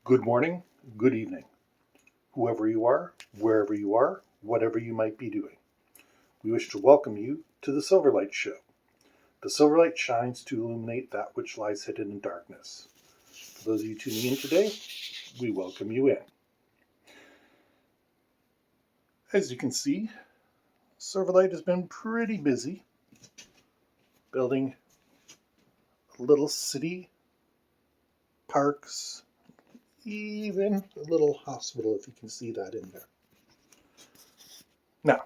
Good morning, good evening, whoever you are, wherever you are, whatever you might be doing. We wish to welcome you to the Silverlight Show. The Silverlight shines to illuminate that which lies hidden in darkness. For those of you tuning in today, we welcome you in. As you can see, Silverlight has been pretty busy building a little city, parks, even a little hospital, if you can see that in there. Now,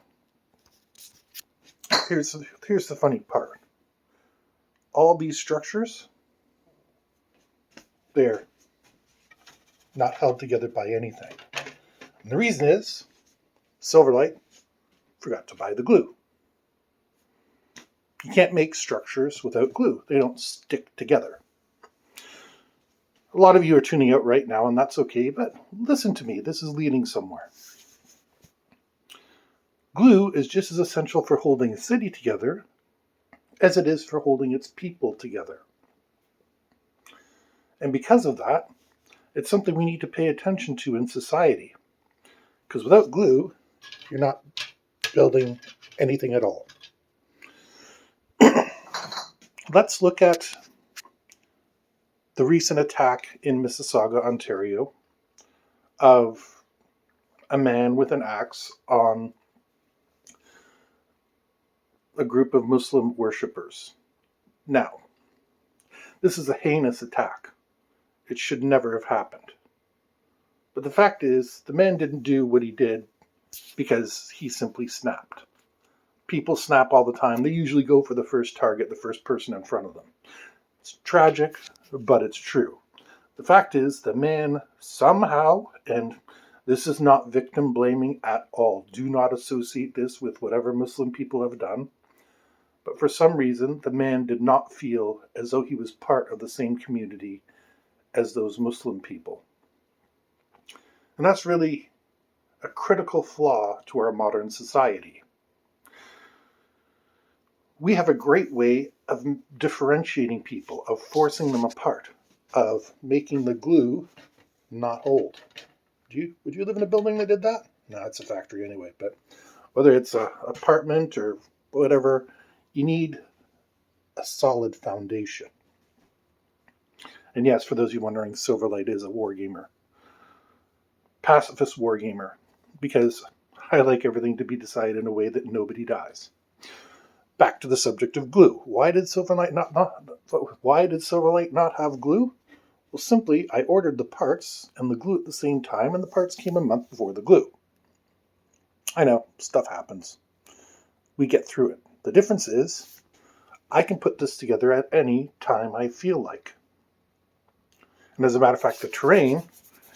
here's the funny part. All these structures, they're not held together by anything. And the reason is Silverlight forgot to buy the glue. You can't make structures without glue. They don't stick together. A lot of you are tuning out right now, and that's okay, but listen to me. This is leading somewhere. Glue is just as essential for holding a city together as it is for holding its people together. And because of that, it's something we need to pay attention to in society. Because without glue, you're not building anything at all. Let's look at the recent attack in Mississauga, Ontario, of a man with an axe on a group of Muslim worshippers. Now, this is a heinous attack. It should never have happened. But the fact is, the man didn't do what he did because he simply snapped. People snap all the time. They usually go for the first target, the first person in front of them. It's tragic, but it's true. The fact is, the man somehow, and this is not victim blaming at all. Do not associate this with whatever Muslim people have done. But for some reason, the man did not feel as though he was part of the same community as those Muslim people. And that's really a critical flaw to our modern society. We have a great way of differentiating people, of forcing them apart, of making the glue not hold. Would you live in a building that did that? No, it's a factory anyway. But whether it's an apartment or whatever, you need a solid foundation. And yes, for those of you wondering, Silverlight is a wargamer. Pacifist wargamer. Because I like everything to be decided in a way that nobody dies. Back to the subject of glue. Why did Silverlight not have glue? Well, simply, I ordered the parts and the glue at the same time, and the parts came a month before the glue. I know, stuff happens. We get through it. The difference is, I can put this together at any time I feel like. And as a matter of fact, the terrain,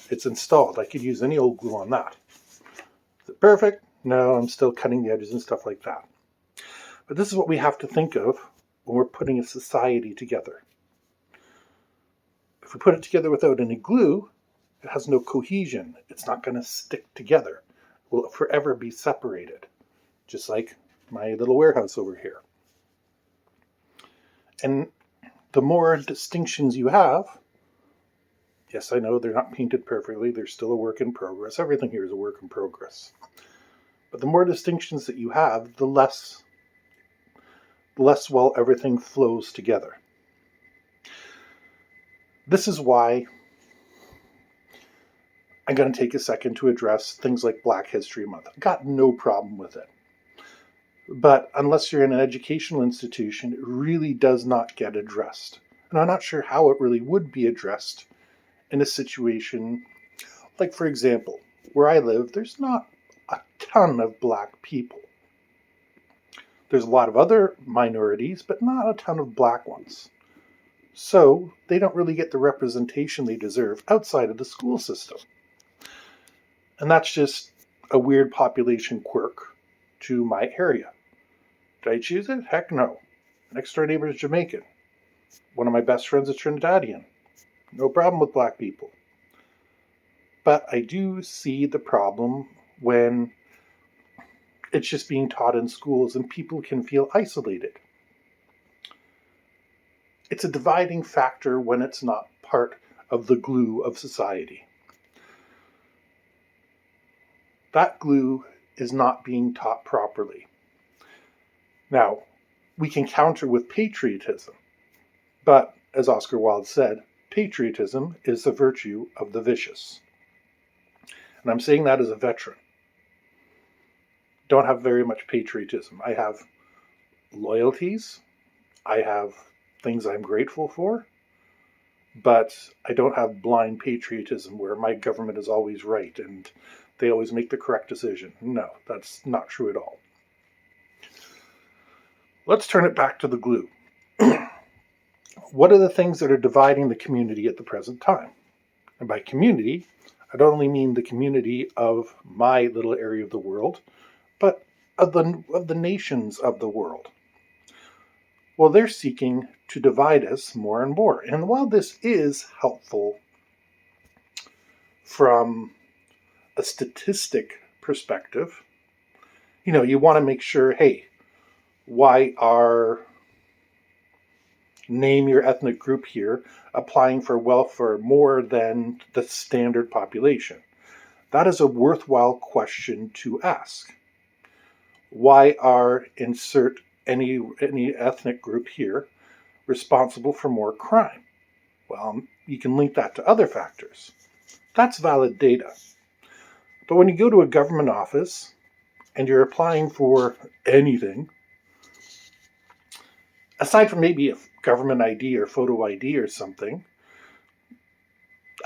it's installed. I could use any old glue on that. Is it perfect? No, I'm still cutting the edges and stuff like that. But this is what we have to think of when we're putting a society together. If we put it together without any glue, it has no cohesion. It's not going to stick together. It will forever be separated. Just like my little warehouse over here. And the more distinctions you have, yes, I know they're not painted perfectly. They're still a work in progress. Everything here is a work in progress. But the more distinctions that you have, the less well everything flows together. This is why I'm going to take a second to address things like Black History Month. I've got no problem with it. But unless you're in an educational institution, it really does not get addressed. And I'm not sure how it really would be addressed in a situation like, for example, where I live, there's not a ton of Black people. There's a lot of other minorities, but not a ton of Black ones. So they don't really get the representation they deserve outside of the school system. And that's just a weird population quirk to my area. Did I choose it? Heck no. Next door neighbor is Jamaican. One of my best friends is Trinidadian. No problem with Black people. But I do see the problem when it's just being taught in schools and people can feel isolated. It's a dividing factor when it's not part of the glue of society. That glue is not being taught properly. Now, we can counter with patriotism, but as Oscar Wilde said, patriotism is the virtue of the vicious. And I'm saying that as a veteran. Don't have very much patriotism. I have loyalties. I have things I'm grateful for. But I don't have blind patriotism where my government is always right and they always make the correct decision. No, that's not true at all. Let's turn it back to the glue. What are the things that are dividing the community at the present time? And by community, I don't only mean the community of my little area of the world, but of the nations of the world. Well, they're seeking to divide us more and more. And while this is helpful from a statistic perspective, you want to make sure, hey, why are name your ethnic group here applying for welfare more than the standard population? That is a worthwhile question to ask. Why are insert any ethnic group here responsible for more crime? Well, you can link that to other factors. That's valid data. But when you go to a government office and you're applying for anything, aside from maybe a government ID or photo ID or something,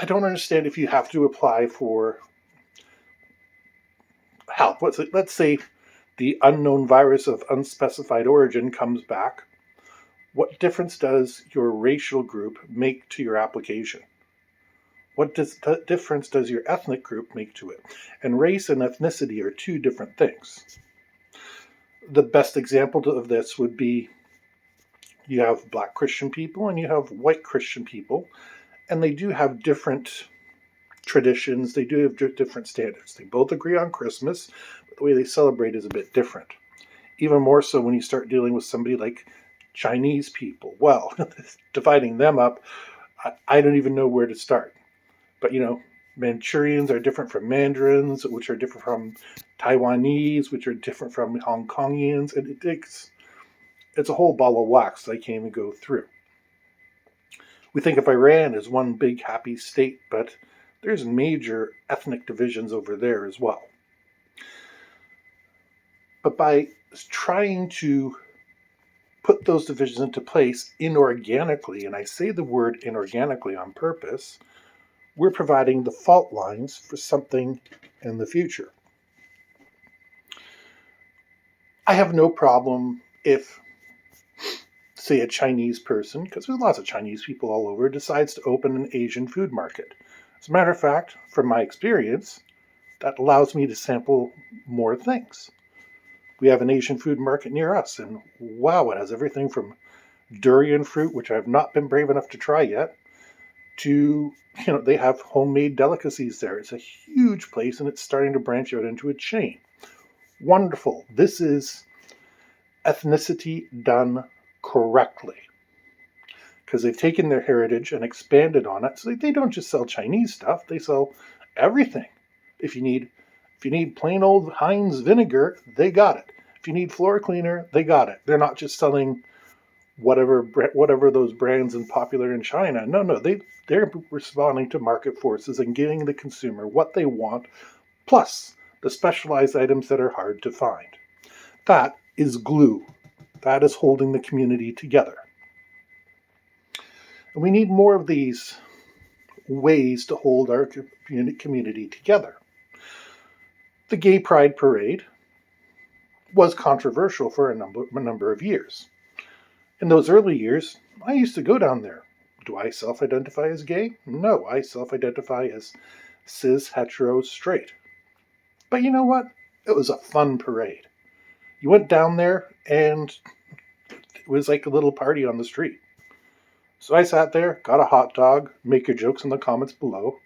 I don't understand if you have to apply for help. Let's say the unknown virus of unspecified origin comes back. What difference does your racial group make to your application? What difference does your ethnic group make to it? And race and ethnicity are two different things. The best example of this would be you have Black Christian people and you have white Christian people, and they do have different traditions. They do have different standards. They both agree on Christmas, but the way they celebrate is a bit different. Even more so when you start dealing with somebody like Chinese people. Well, dividing them up, I don't even know where to start. But, Manchurians are different from Mandarins, which are different from Taiwanese, which are different from Hong Kongians, and it's a whole ball of wax that I can't even go through. We think of Iran as one big happy state, but there's major ethnic divisions over there as well. But by trying to put those divisions into place inorganically, and I say the word inorganically on purpose, we're providing the fault lines for something in the future. I have no problem if, say, a Chinese person, because there's lots of Chinese people all over, decides to open an Asian food market. As a matter of fact, from my experience, that allows me to sample more things. We have an Asian food market near us, and wow, it has everything from durian fruit, which I've not been brave enough to try yet, to, they have homemade delicacies there. It's a huge place, and it's starting to branch out into a chain. Wonderful. This is ethnicity done correctly, because they've taken their heritage and expanded on it. So they don't just sell Chinese stuff; they sell everything. If you need plain old Heinz vinegar, they got it. If you need floor cleaner, they got it. They're not just selling whatever those brands and popular in China. No, they're responding to market forces and giving the consumer what they want, plus the specialized items that are hard to find. That is glue. That is holding the community together. And we need more of these ways to hold our community together. The Gay Pride Parade was controversial for a number of years. In those early years, I used to go down there. Do I self-identify as gay? No, I self-identify as cis, hetero, straight. But you know what? It was a fun parade. You went down there and it was like a little party on the street. So I sat there, got a hot dog, make your jokes in the comments below,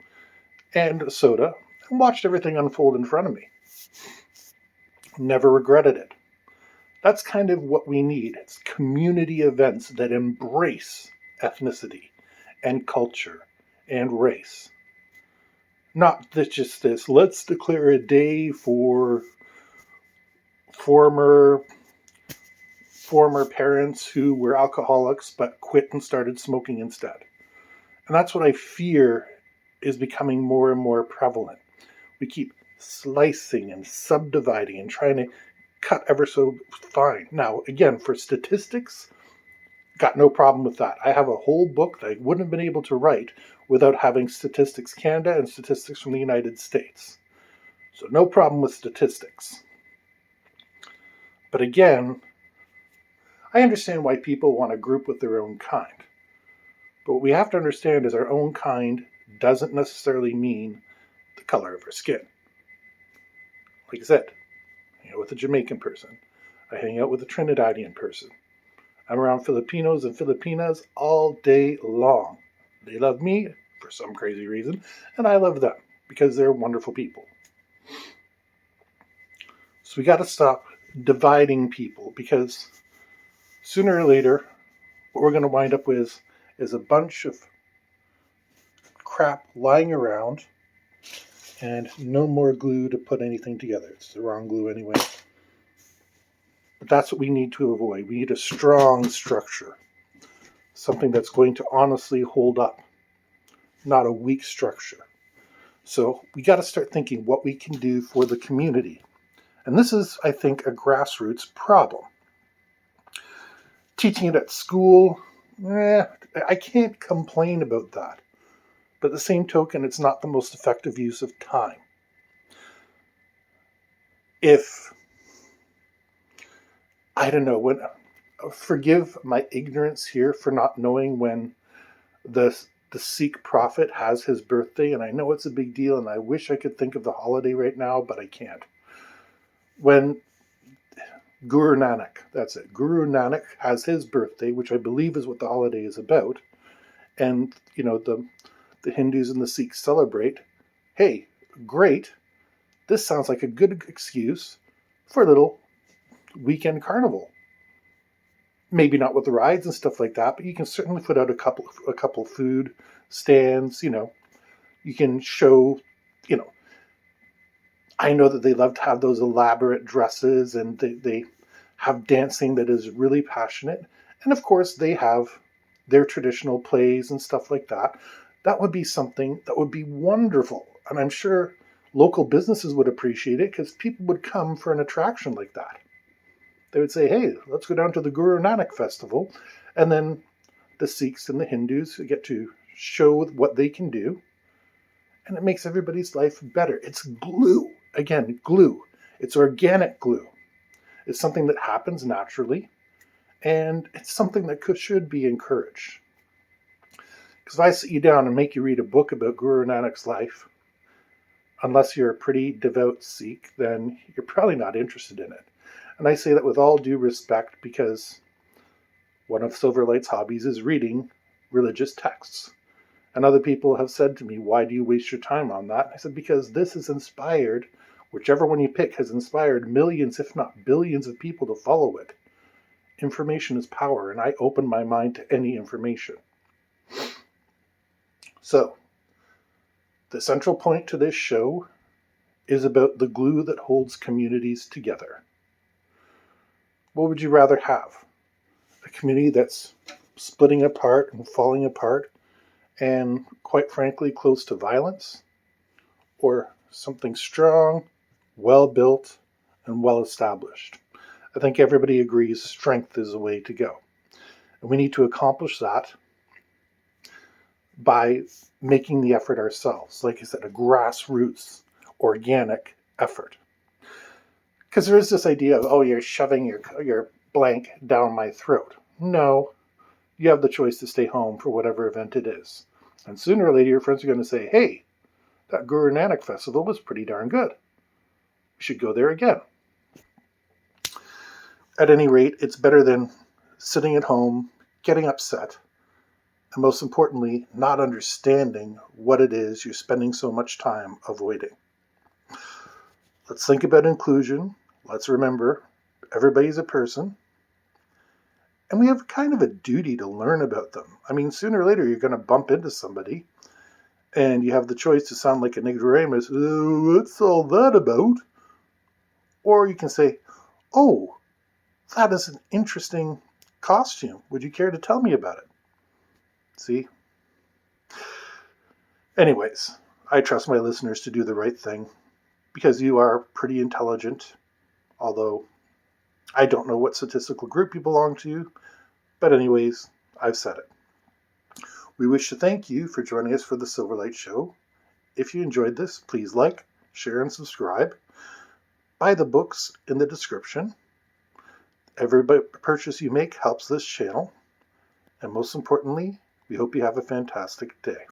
and a soda, and watched everything unfold in front of me. Never regretted it. That's kind of what we need. It's community events that embrace ethnicity and culture and race. Not that just this, let's declare a day for former former parents who were alcoholics but quit and started smoking instead. And that's what I fear is becoming more and more prevalent. We keep slicing and subdividing and trying to cut ever so fine. Now, again, for statistics, got no problem with that. I have a whole book that I wouldn't have been able to write without having Statistics Canada and statistics from the United States. So no problem with statistics. But again, I understand why people want to group with their own kind. But what we have to understand is our own kind doesn't necessarily mean the color of our skin. Like I said, I hang out with a Jamaican person. I hang out with a Trinidadian person. I'm around Filipinos and Filipinas all day long. They love me for some crazy reason, and I love them because they're wonderful people. So we got to stop dividing people, because sooner or later, what we're going to wind up with is a bunch of crap lying around and no more glue to put anything together. It's the wrong glue anyway. But that's what we need to avoid. We need a strong structure, something that's going to honestly hold up, not a weak structure. So we got to start thinking what we can do for the community. And this is, I think, a grassroots problem. Teaching it at school, I can't complain about that. But at the same token, it's not the most effective use of time. If, I don't know, forgive my ignorance here for not knowing when the Sikh prophet has his birthday, and I know it's a big deal, and I wish I could think of the holiday right now, but I can't. When Guru Nanak, that's it, Guru Nanak has his birthday, which I believe is what the holiday is about, and, the Hindus and the Sikhs celebrate, hey, great, this sounds like a good excuse for a little weekend carnival. Maybe not with the rides and stuff like that, but you can certainly put out a couple food stands. You can show. I know that they love to have those elaborate dresses, and they have dancing that is really passionate, and of course they have their traditional plays and stuff like that. That would be something that would be wonderful, and I'm sure local businesses would appreciate it, because people would come for an attraction like that. They would say, hey, let's go down to the Guru Nanak festival, and then the Sikhs and the Hindus get to show what they can do, and it makes everybody's life better. It's glue. Again, glue. It's organic glue. It's something that happens naturally, and it's something that should be encouraged. Because if I sit you down and make you read a book about Guru Nanak's life, unless you're a pretty devout Sikh, then you're probably not interested in it. And I say that with all due respect, because one of Silverlight's hobbies is reading religious texts. And other people have said to me, why do you waste your time on that? And I said, because this has inspired, whichever one you pick has inspired millions, if not billions of people to follow it. Information is power, and I open my mind to any information. So, the central point to this show is about the glue that holds communities together. What would you rather have? A community that's splitting apart and falling apart, and quite frankly close to violence? Or something strong, well-built, and well-established? I think everybody agrees strength is the way to go. And we need to accomplish that by making the effort ourselves. Like I said, a grassroots, organic effort. Because there is this idea of, oh, you're shoving your blank down my throat. No, you have the choice to stay home for whatever event it is. And sooner or later, your friends are going to say, hey, that Guru Nanak festival was pretty darn good. We should go there again. At any rate, it's better than sitting at home, getting upset, and most importantly, not understanding what it is you're spending so much time avoiding. Let's think about inclusion. Let's remember everybody's a person. And we have kind of a duty to learn about them. I mean, sooner or later, you're going to bump into somebody. and you have the choice to sound like an ignoramus, what's all that about? Or you can say, oh, that is an interesting costume. Would you care to tell me about it? See? Anyways, I trust my listeners to do the right thing because you are pretty intelligent, although I don't know what statistical group you belong to. But anyways, I've said it. We wish to thank you for joining us for the Silverlight Show. If you enjoyed this, please like, share, and subscribe. Buy the books in the description. Every purchase you make helps this channel. And most importantly, we hope you have a fantastic day.